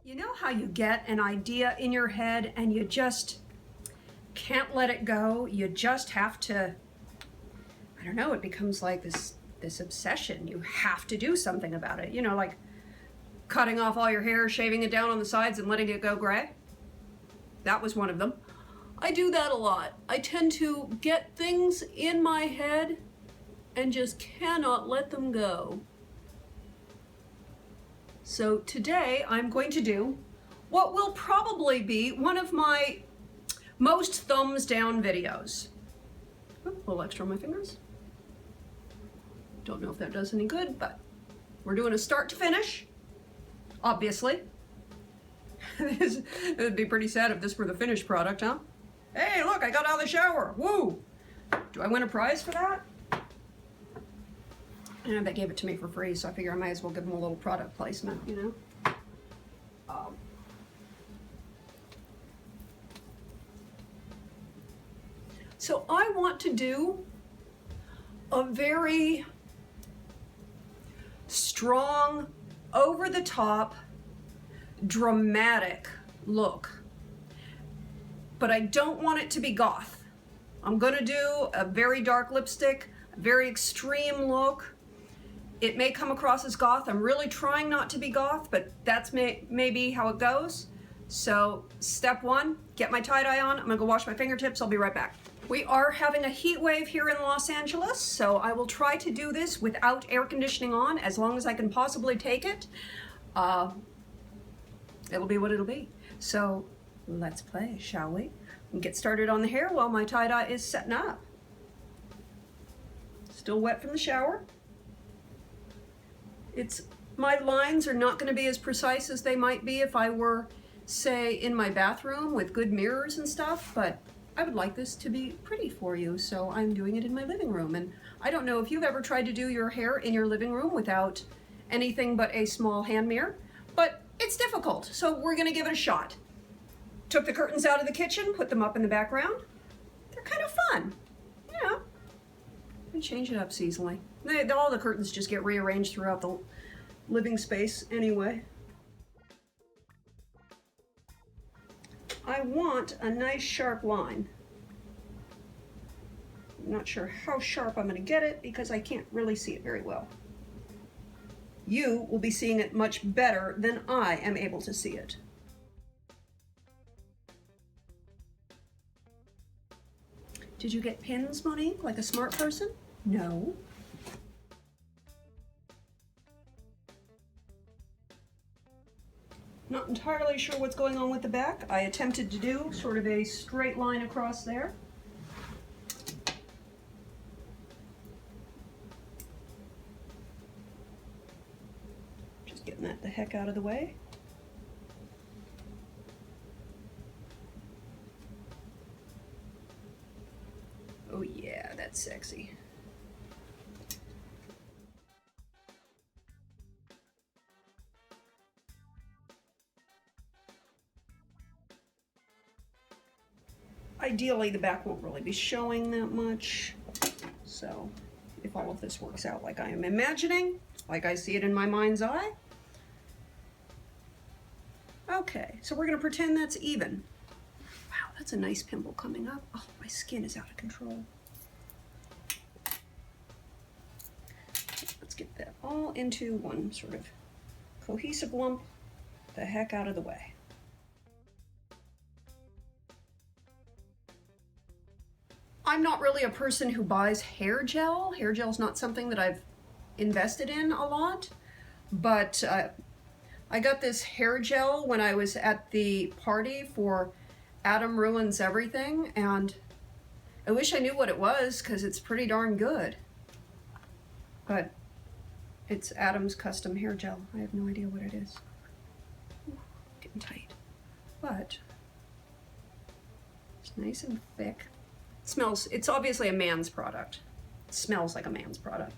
You know how you get an idea in your head and you just can't let it go? You just have to, I don't know, it becomes like this obsession. You have to do something about it. You know, like cutting off all your hair, shaving it down on the sides and letting it go gray. That was one of them. I do that a lot. I tend to get things in my head and just cannot let them go. So today I'm going to do what will probably be one of my most thumbs down videos. Oh, a little extra on my fingers. Don't know if that does any good, but we're doing a start to finish, obviously. It would be pretty sad if this were the finished product, huh? Hey, look, I got out of the shower. Woo! Do I win a prize for that? And they gave it to me for free, so I figure I might as well give them a little product placement, you know? So I want to do a very strong, over-the-top, dramatic look. But I don't want it to be goth. I'm gonna do a very dark lipstick, a very extreme look. It may come across as goth. I'm really trying not to be goth, but that's maybe how it goes. So step one, get my tie-dye on. I'm gonna go wash my fingertips. I'll be right back. We are having a heat wave here in Los Angeles, so I will try to do this without air conditioning on as long as I can possibly take it. It'll be what it'll be. So let's play, shall we? And get started on the hair while my tie-dye is setting up. Still wet from the shower. My lines are not going to be as precise as they might be if I were, say, in my bathroom with good mirrors and stuff, but I would like this to be pretty for you, so I'm doing it in my living room. And I don't know if you've ever tried to do your hair in your living room without anything but a small hand mirror, but it's difficult, so we're going to give it a shot. Took the curtains out of the kitchen, put them up in the background. They're kind of fun, you know. And change it up seasonally. All the curtains just get rearranged throughout the living space anyway. I want a nice sharp line. I'm not sure how sharp I'm going to get it because I can't really see it very well. You will be seeing it much better than I am able to see it. Did you get pins, Monique, like a smart person? No. Not entirely sure what's going on with the back. I attempted to do sort of a straight line across there. Just getting that the heck out of the way. Oh yeah, that's sexy. Ideally, the back won't really be showing that much. So if all of this works out like I am imagining, like I see it in my mind's eye. Okay, so we're gonna pretend that's even. Wow, that's a nice pimple coming up. Oh, my skin is out of control. Let's get that all into one sort of cohesive lump the heck out of the way. I'm not really a person who buys hair gel. Hair gel is not something that I've invested in a lot, but I got this hair gel when I was at the party for Adam Ruins Everything, and I wish I knew what it was because it's pretty darn good. But it's Adam's custom hair gel. I have no idea what it is. Ooh, getting tight. But it's nice and thick. It smells, it's obviously a man's product. It smells like a man's product.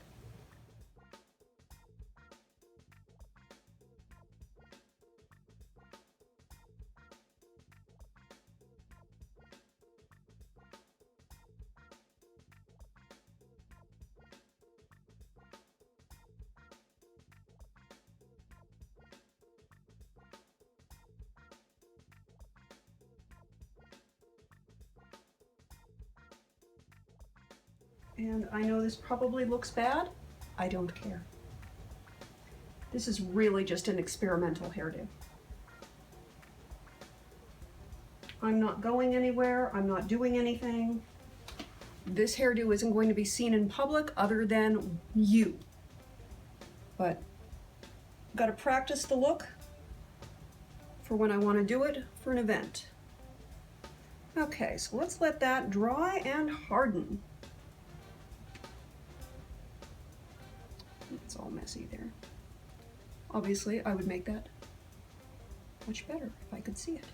And I know this probably looks bad. I don't care. This is really just an experimental hairdo. I'm not going anywhere. I'm not doing anything. This hairdo isn't going to be seen in public other than you. But I've got to practice the look for when I want to do it for an event. Okay, so let's let that dry and harden. It's all messy there. Obviously, I would make that much better if I could see it.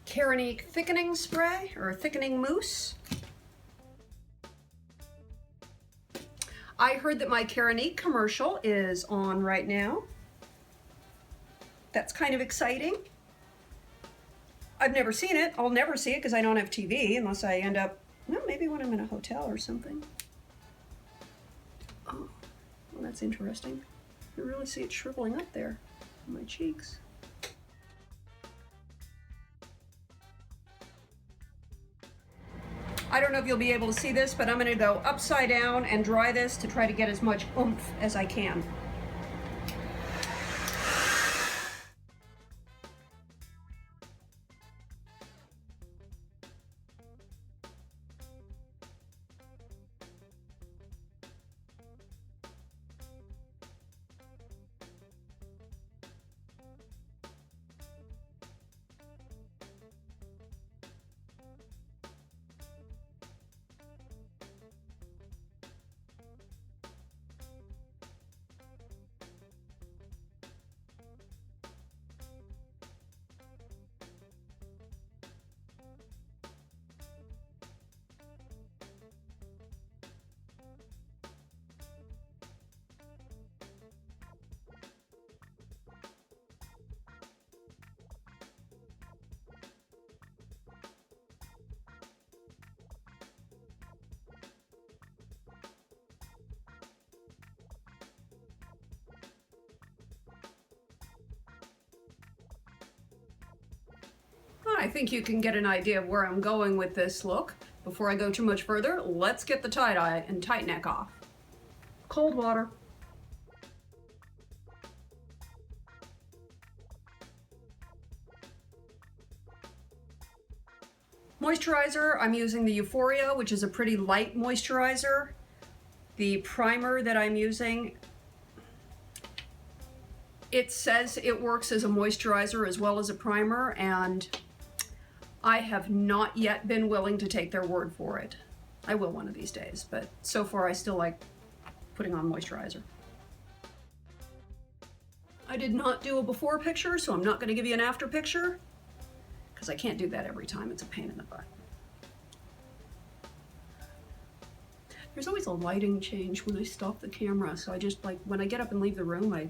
UniqueMonique thickening spray, or thickening mousse. I heard that my UniqueMonique commercial is on right now. That's kind of exciting. I've never seen it. I'll never see it because I don't have TV unless I end up, well, maybe when I'm in a hotel or something. Oh, well, that's interesting. You really see it shriveling up there on my cheeks. I don't know if you'll be able to see this, but I'm going to go upside down and dry this to try to get as much oomph as I can. I think you can get an idea of where I'm going with this look. Before I go too much further, let's get the tie-dye and tight neck off. Cold water. Moisturizer, I'm using the Euphoria, which is a pretty light moisturizer. The primer that I'm using, it says it works as a moisturizer as well as a primer, and I have not yet been willing to take their word for it. I will one of these days, but so far I still like putting on moisturizer. I did not do a before picture, so I'm not going to give you an after picture, because I can't do that every time. It's a pain in the butt. There's always a lighting change when I stop the camera, so I just, like, when I get up and leave the room,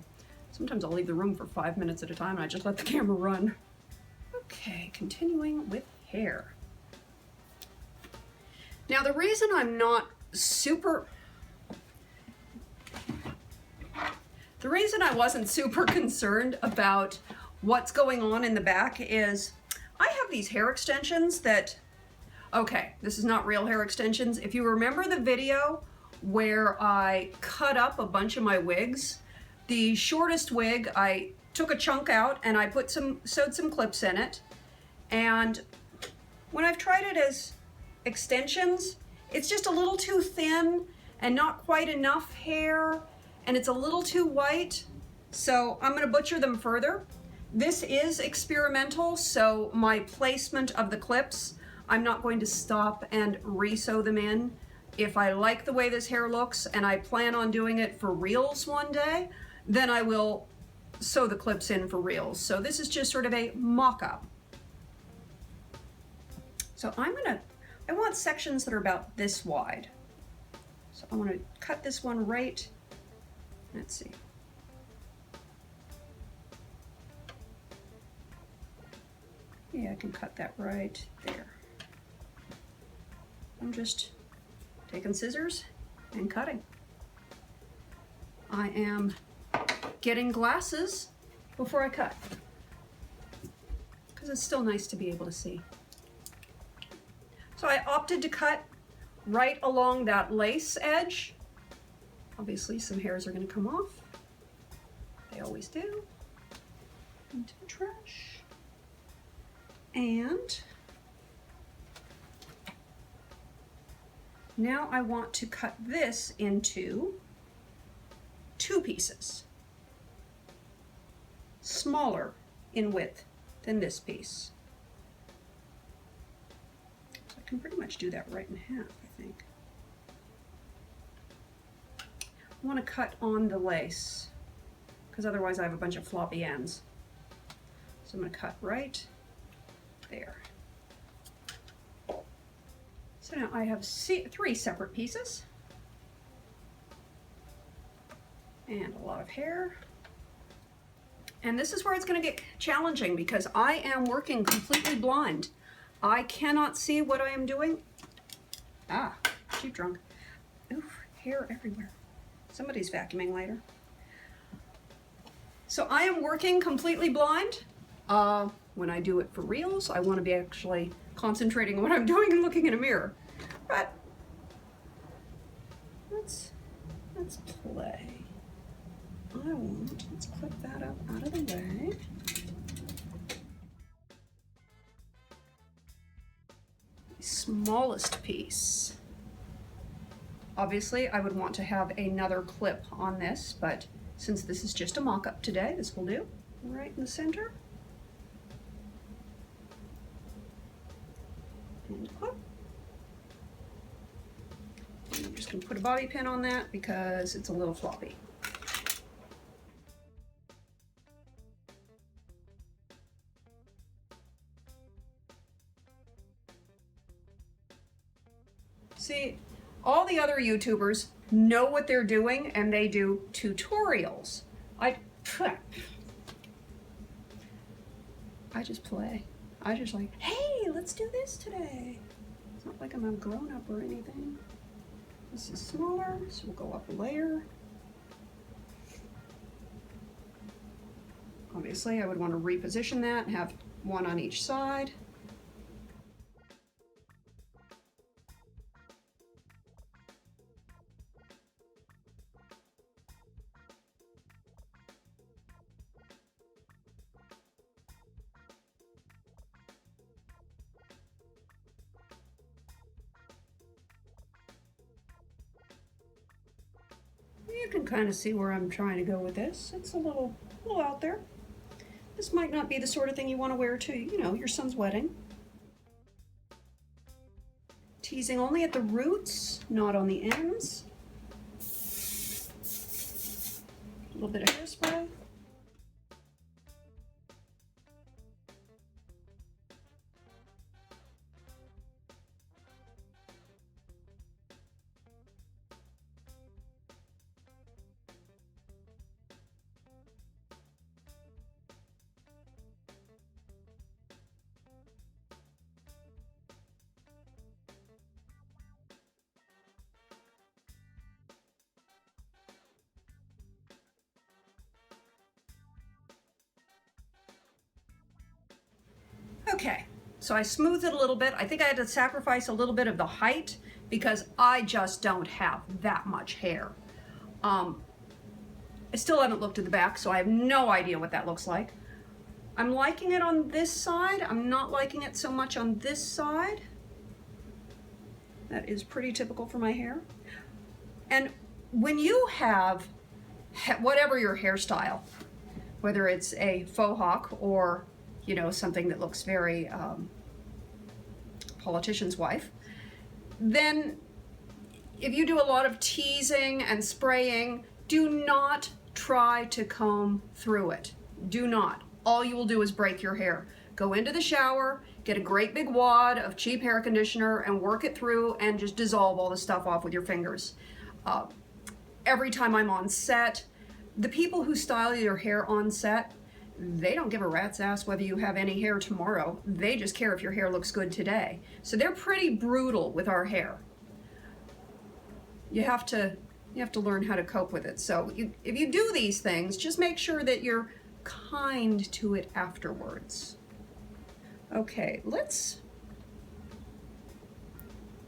sometimes I'll leave the room for 5 minutes at a time and I just let the camera run. Okay, continuing with hair. Now the reason I'm not the reason I wasn't super concerned about what's going on in the back is I have these hair extensions that, okay, this is not real hair extensions. If you remember the video where I cut up a bunch of my wigs, the shortest wig, I took a chunk out and I sewed some clips in it. And when I've tried it as extensions, it's just a little too thin and not quite enough hair, and it's a little too white. So I'm gonna butcher them further. This is experimental, so my placement of the clips, I'm not going to stop and re-sew them in. If I like the way this hair looks and I plan on doing it for reels one day, then I will sew the clips in for reels. So this is just sort of a mock-up. So I want sections that are about this wide. So I want to cut this one right, let's see. Yeah, I can cut that right there. I'm just taking scissors and cutting. I am getting glasses before I cut, because it's still nice to be able to see. So I opted to cut right along that lace edge. Obviously some hairs are going to come off. They always do. Into the trash. And now I want to cut this into 2 pieces, smaller in width than this piece. So I can pretty much do that right in half, I think. I want to cut on the lace because otherwise I have a bunch of floppy ends. So I'm going to cut right there. So now I have 3 separate pieces and a lot of hair. And this is where it's going to get challenging because I am working completely blind. I cannot see what I am doing. Ah, cheap drunk. Oof, hair everywhere. Somebody's vacuuming later. So I am working completely blind. When I do it for reals, I want to be actually concentrating on what I'm doing and looking in a mirror. But let's play. Let's clip that up out of the way. The smallest piece. Obviously, I would want to have another clip on this, but since this is just a mock-up today, this will do. Right in the center. And clip. And I'm just going to put a bobby pin on that because it's a little floppy. See, all the other YouTubers know what they're doing and they do tutorials. I just play. I just like, hey, let's do this today. It's not like I'm a grown-up or anything. This is smaller, so we'll go up a layer. Obviously, I would want to reposition that and have one on each side. You can kind of see where I'm trying to go with this. It's a little out there. This might not be the sort of thing you want to wear to, you know, your son's wedding. Teasing only at the roots, not on the ends. A little bit of hairspray. Okay, so I smoothed it a little bit. I think I had to sacrifice a little bit of the height because I just don't have that much hair. I still haven't looked at the back, so I have no idea what that looks like. I'm liking it on this side. I'm not liking it so much on this side. That is pretty typical for my hair. And when you have whatever your hairstyle, whether it's a Fauxhawk or, you know, something that looks very politician's wife, then if you do a lot of teasing and spraying, do not try to comb through it. Do not. All you will do is break your hair. Go into the shower, get a great big wad of cheap hair conditioner and work it through and just dissolve all the stuff off with your fingers. Every time I'm on set, the people who style your hair on set, they don't give a rat's ass whether you have any hair tomorrow. They just care if your hair looks good today. So they're pretty brutal with our hair. You have to learn how to cope with it. So if you do these things, just make sure that you're kind to it afterwards. Okay, let's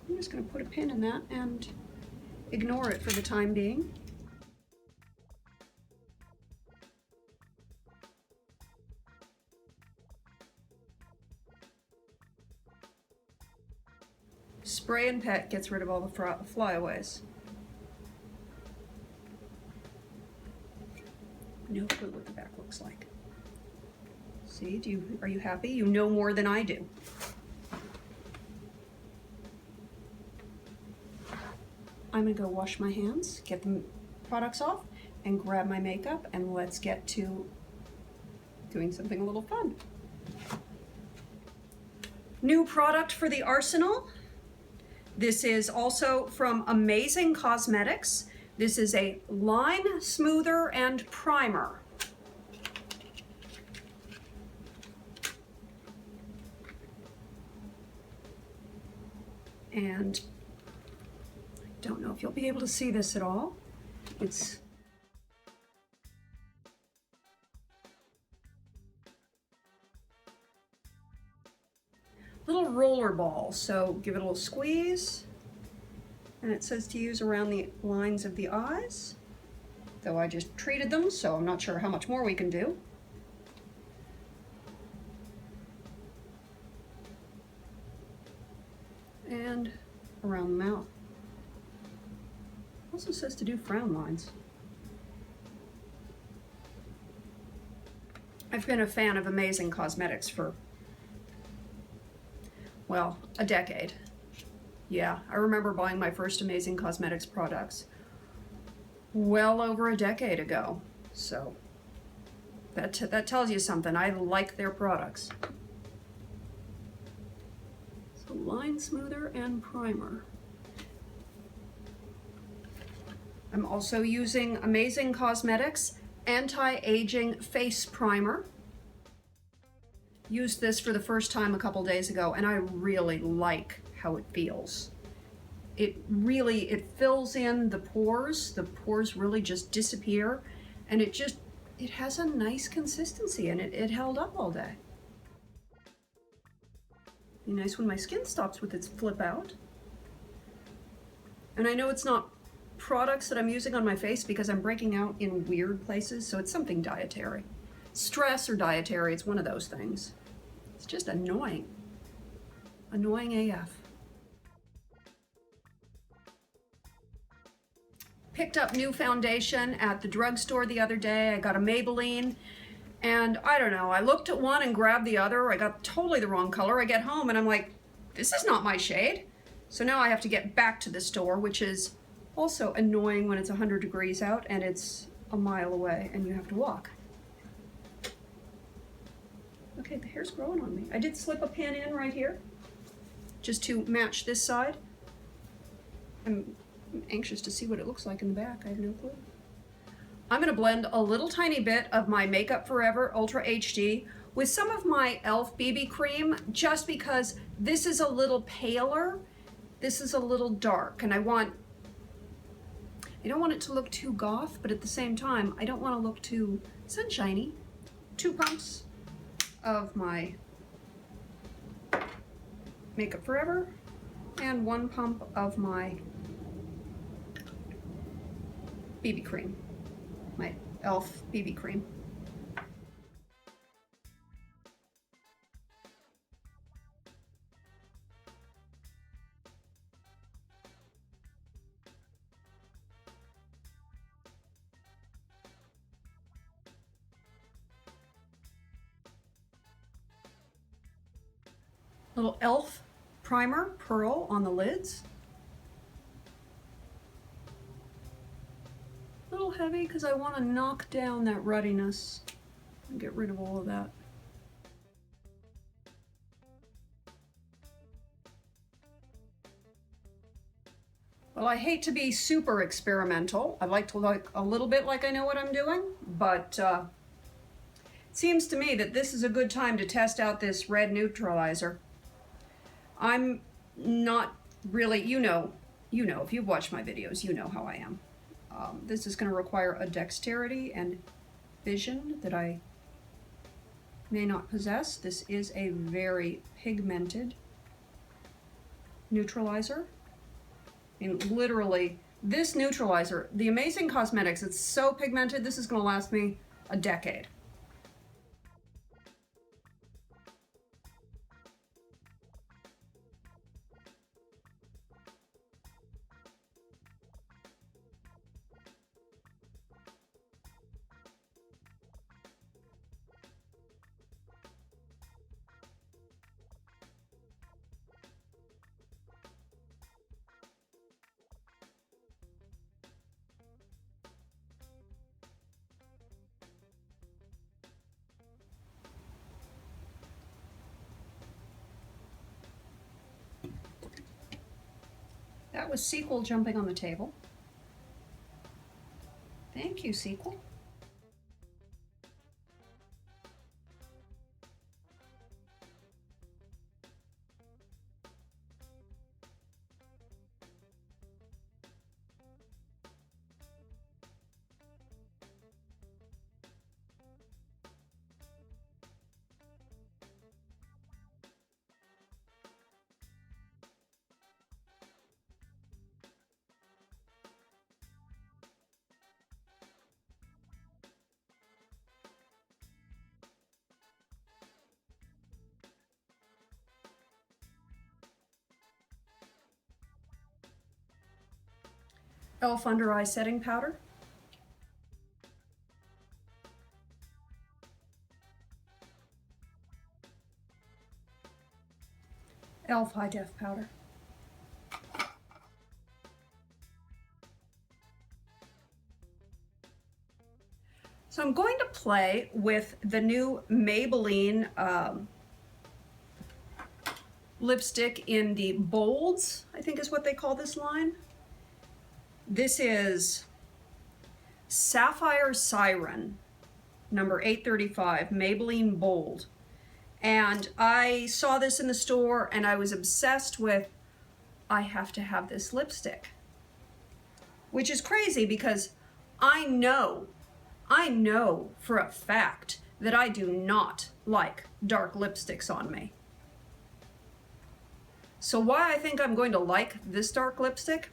I'm just going to put a pin in that and ignore it for the time being. Spray and pet gets rid of all the flyaways. No clue what the back looks like. See, are you happy? You know more than I do. I'm gonna go wash my hands, get the products off, and grab my makeup, and let's get to doing something a little fun. New product for the arsenal. This is also from Amazing Cosmetics. This is a line smoother and primer. And I don't know if you'll be able to see this at all. It's little roller ball, so give it a little squeeze. And it says to use around the lines of the eyes, though I just treated them, so I'm not sure how much more we can do. And around the mouth. Also says to do frown lines. I've been a fan of Amazing Cosmetics for, well, a decade. Yeah, I remember buying my first Amazing Cosmetics products well over a decade ago. So that tells you something. I like their products. So line smoother and primer. I'm also using Amazing Cosmetics Anti-Aging Face Primer. Used this for the first time a couple days ago, and I really like how it feels. It fills in the pores. The pores really just disappear, and it has a nice consistency, and it held up all day. Be nice when my skin stops with its flip out. And I know it's not products that I'm using on my face because I'm breaking out in weird places, so it's something dietary. Stress or dietary, it's one of those things. It's just annoying. Annoying AF. Picked up new foundation at the drugstore the other day. I got a Maybelline, and I don't know, I looked at one and grabbed the other. I got totally the wrong color. I get home and I'm like, this is not my shade. So now I have to get back to the store, which is also annoying when it's 100 degrees out and it's a mile away and you have to walk. Okay, the hair's growing on me. I did slip a pin in right here just to match this side. I'm anxious to see what it looks like in the back. I have no clue. I'm gonna blend a little tiny bit of my Makeup Forever Ultra HD with some of my e.l.f. BB cream, just because this is a little paler, this is a little dark, and I don't want it to look too goth, but at the same time, I don't want to look too sunshiny. 2 pumps of my Makeup Forever and 1 pump of my BB cream, my e.l.f. BB cream. Little e.l.f. primer, pearl on the lids. A little heavy because I want to knock down that ruddiness and get rid of all of that. Well, I hate to be super experimental. I like to look a little bit like I know what I'm doing, but it seems to me that this is a good time to test out this red neutralizer. I'm not really, you know, if you've watched my videos, you know how I am. This is going to require a dexterity and vision that I may not possess. This is a very pigmented neutralizer. I mean, literally, this neutralizer, the Amazing Cosmetics, it's so pigmented, this is going to last me a decade. That was Sequel jumping on the table. Thank you, Sequel. Elf Under Eye Setting Powder. Elf High Def Powder. So I'm going to play with the new Maybelline lipstick in the Bolds, I think is what they call this line. This is Sapphire Siren, number 835, Maybelline Bold. And I saw this in the store and I was obsessed with, I have to have this lipstick. Which is crazy because I know for a fact that I do not like dark lipsticks on me. So why I think I'm going to like this dark lipstick,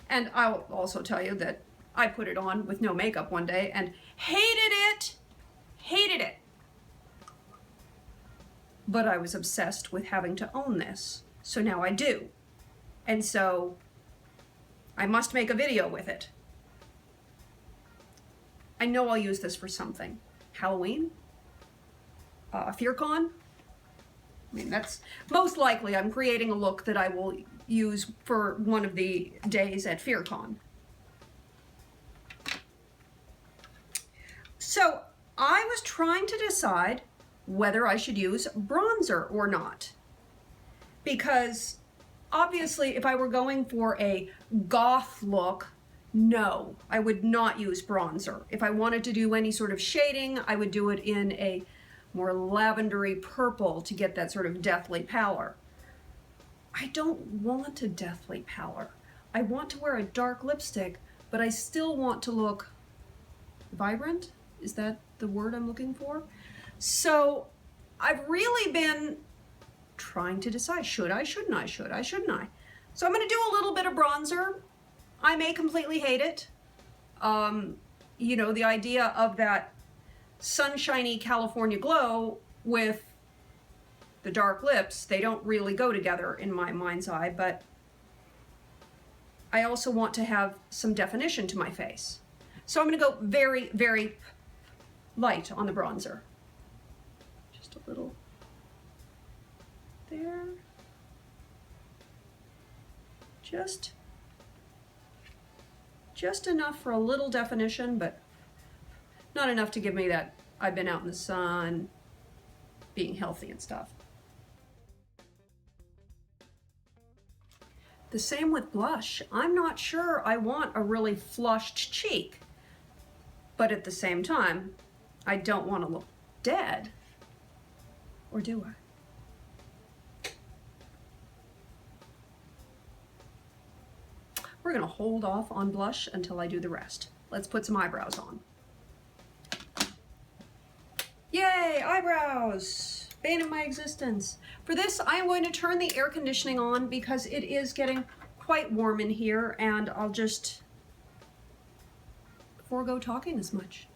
and I'll also tell you that I put it on with no makeup one day and hated it. But I was obsessed with having to own this, so now I do. And so I must make a video with it. I know I'll use this for something. Halloween? FearCon? I mean, that's most likely I'm creating a look that I will use for one of the days at FearCon. So I was trying to decide whether I should use bronzer or not. Because obviously if I were going for a goth look, no, I would not use bronzer. If I wanted to do any sort of shading, I would do it in a more lavendery purple to get that sort of deathly pallor. I don't want a deathly pallor. I want to wear a dark lipstick, but I still want to look vibrant. Is that the word I'm looking for? So I've really been trying to decide, should I, shouldn't I, should I, shouldn't I? So I'm gonna do a little bit of bronzer. I may completely hate it. You know, the idea of that sunshiny California glow with the dark lips, they don't really go together in my mind's eye, but I also want to have some definition to my face. So I'm gonna go very, very light on the bronzer. Just a little there. Just enough for a little definition, but not enough to give me that I've been out in the sun, being healthy and stuff. The same with blush. I'm not sure I want a really flushed cheek, but at the same time, I don't want to look dead. Or do I? We're gonna hold off on blush until I do the rest. Let's put some eyebrows on. Yay, eyebrows! Bane of my existence. For this, I am going to turn the air conditioning on because it is getting quite warm in here, and I'll just forego talking as much.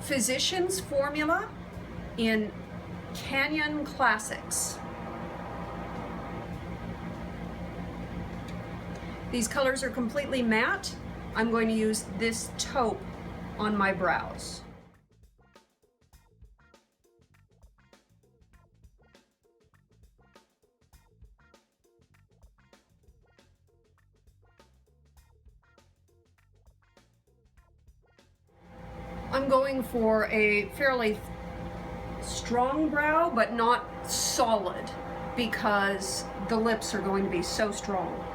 Physicians Formula in Canyon Classics. These colors are completely matte. I'm going to use this taupe on my brows. I'm going for a fairly strong brow, but not solid, because the lips are going to be so strong.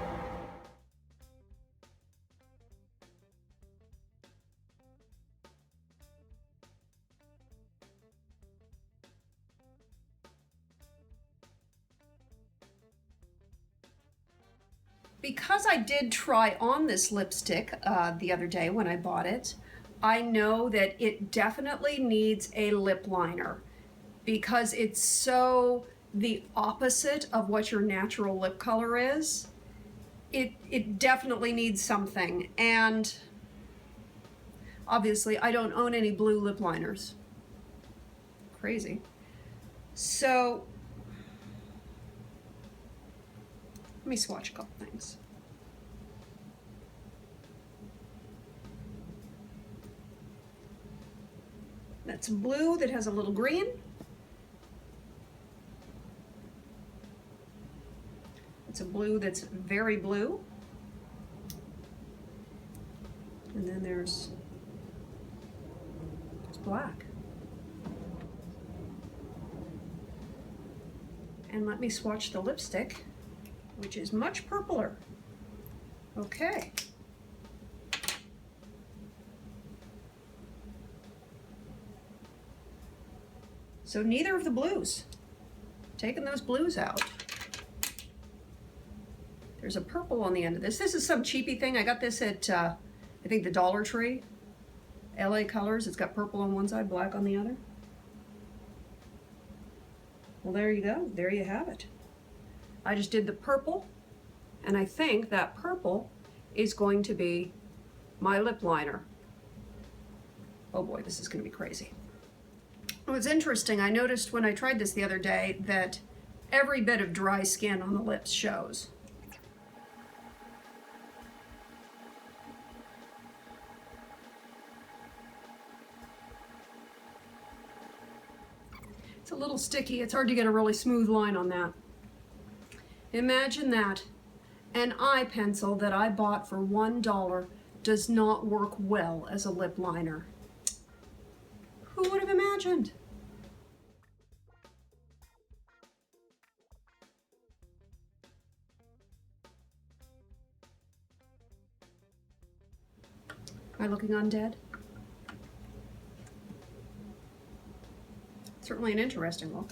Because I did try on this lipstick the other day when I bought it, I know that it definitely needs a lip liner because it's so the opposite of what your natural lip color is. It definitely needs something, and obviously I don't own any blue lip liners. Crazy. So let me swatch a couple things. That's blue that has a little green. It's a blue that's very blue. And then there's black. And let me swatch the lipstick, which is much purpler. Okay. So neither of the blues. Taking those blues out. There's a purple on the end of this. This is some cheapy thing. I got this at, I think, the Dollar Tree. LA Colors. It's got purple on one side, black on the other. Well, there you go. There you have it. I just did the purple, and I think that purple is going to be my lip liner. Oh boy, this is going to be crazy. It was interesting. I noticed when I tried this the other day that every bit of dry skin on the lips shows. It's a little sticky. It's hard to get a really smooth line on that. Imagine that an eye pencil that I bought for $1 does not work well as a lip liner. Who would have imagined? Am I looking undead? Certainly an interesting look.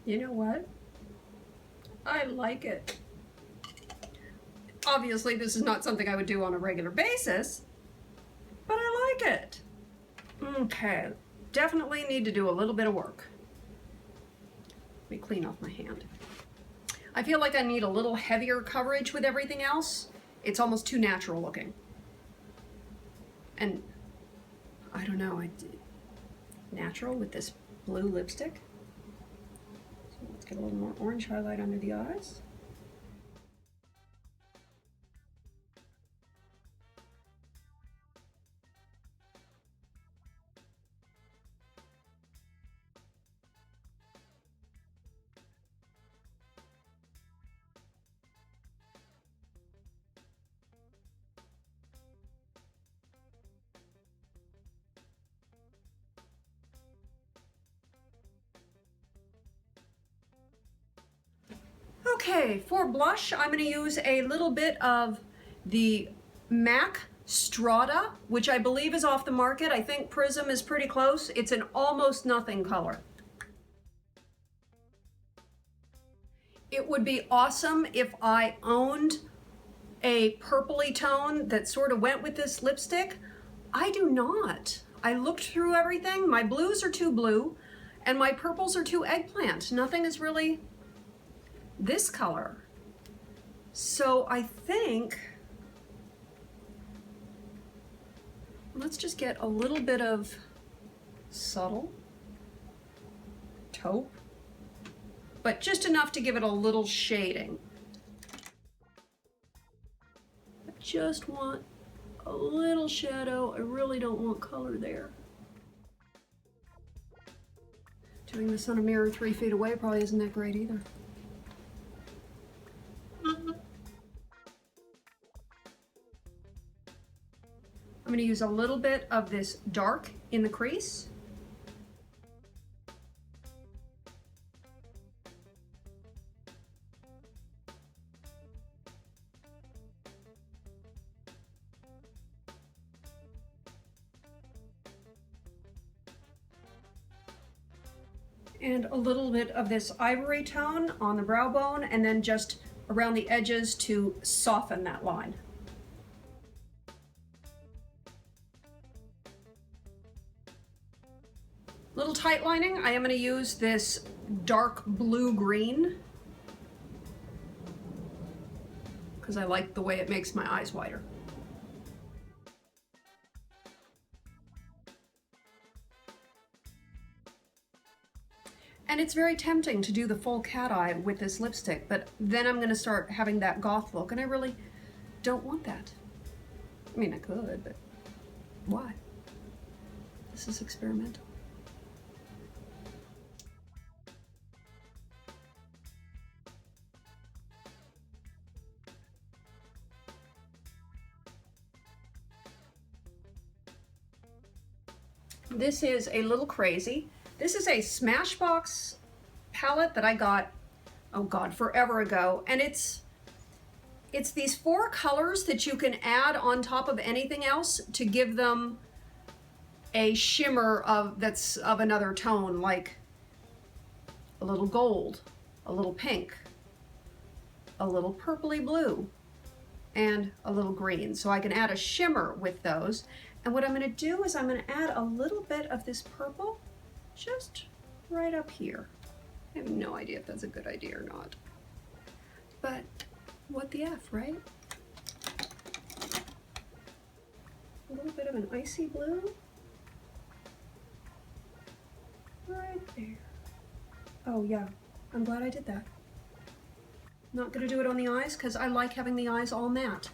You know what? I like it. Obviously, this is not something I would do on a regular basis, but I like it. Okay, definitely need to do a little bit of work. Let me clean off my hand. I feel like I need a little heavier coverage with everything else. It's almost too natural looking. And I don't know, natural with this blue lipstick. So let's get a little more orange highlight under the eyes. Okay, for blush, I'm going to use a little bit of the MAC Strata, which I believe is off the market. I think Prism is pretty close. It's an almost nothing color. It would be awesome if I owned a purpley tone that sort of went with this lipstick. I do not. I looked through everything. My blues are too blue and my purples are too eggplant. Nothing is really this color. So I think, let's just get a little bit of subtle taupe, but just enough to give it a little shading. I just want a little shadow. I really don't want color there. Doing this on a mirror 3 feet away probably isn't that great either. I'm going to use a little bit of this dark in the crease. And a little bit of this ivory tone on the brow bone, and then just around the edges to soften that line. Little tight lining, I am going to use this dark blue-green because I like the way it makes my eyes wider. And it's very tempting to do the full cat eye with this lipstick, but then I'm going to start having that goth look, and I really don't want that. I mean, I could, but why? This is experimental. This is a little crazy. This is a Smashbox palette that I got, oh God, forever ago. And it's these 4 colors that you can add on top of anything else to give them a shimmer that's of another tone, like a little gold, a little pink, a little purpley blue, and a little green. So I can add a shimmer with those. And what I'm going to do is I'm going to add a little bit of this purple just right up here. I have no idea if that's a good idea or not. But what the F, right? A little bit of an icy blue. Right there. Oh yeah, I'm glad I did that. Not going to do it on the eyes because I like having the eyes all matte.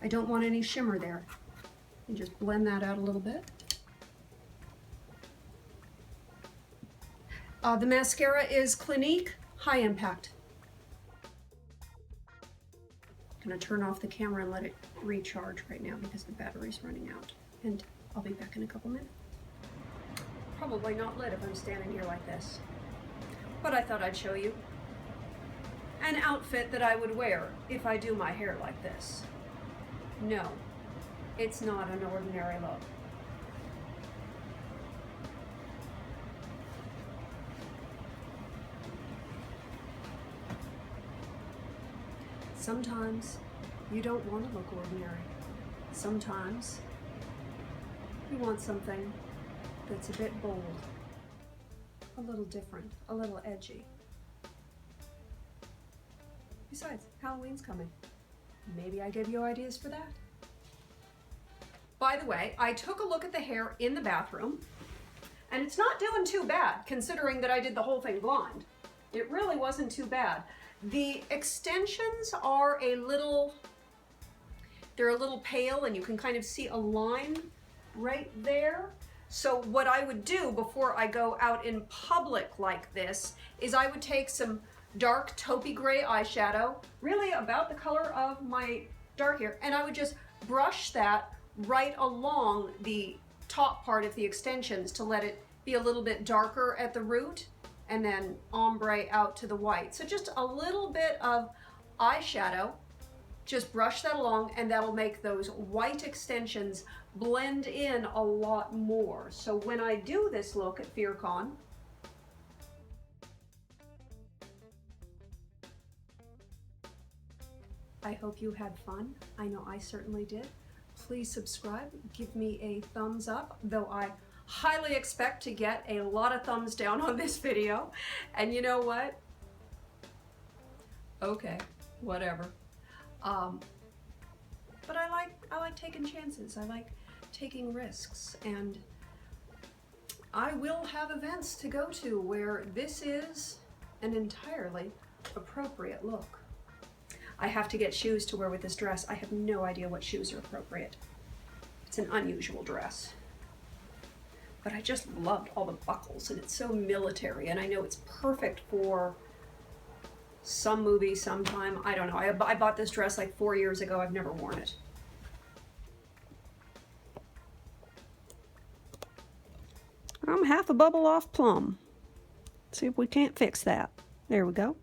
I don't want any shimmer there. And just blend that out a little bit. The mascara is Clinique High Impact. I'm going to turn off the camera and let it recharge right now because the battery's running out. And I'll be back in a couple minutes. Probably not lit if I'm standing here like this. But I thought I'd show you an outfit that I would wear if I do my hair like this. No. It's not an ordinary look. Sometimes you don't want to look ordinary. Sometimes you want something that's a bit bold, a little different, a little edgy. Besides, Halloween's coming. Maybe I give you ideas for that. By the way, I took a look at the hair in the bathroom, and it's not doing too bad considering that I did the whole thing blonde. It really wasn't too bad. The extensions are they're a little pale, and you can kind of see a line right there. So what I would do before I go out in public like this is I would take some dark taupey gray eyeshadow, really about the color of my dark hair, and I would just brush that right along the top part of the extensions to let it be a little bit darker at the root, and then ombre out to the white. So just a little bit of eyeshadow, just brush that along, and that'll make those white extensions blend in a lot more. So when I do this look at FearCon, I hope you had fun. I know I certainly did. Please subscribe, give me a thumbs up, though I highly expect to get a lot of thumbs down on this video. And you know what? Okay, whatever. But I like taking chances. I like taking risks, and I will have events to go to where this is an entirely appropriate look. I have to get shoes to wear with this dress. I have no idea what shoes are appropriate. It's an unusual dress. But I just loved all the buckles, and it's so military, and I know it's perfect for some movie sometime. I don't know. I bought this dress like 4 years ago. I've never worn it. I'm half a bubble off plum. See if we can't fix that. There we go.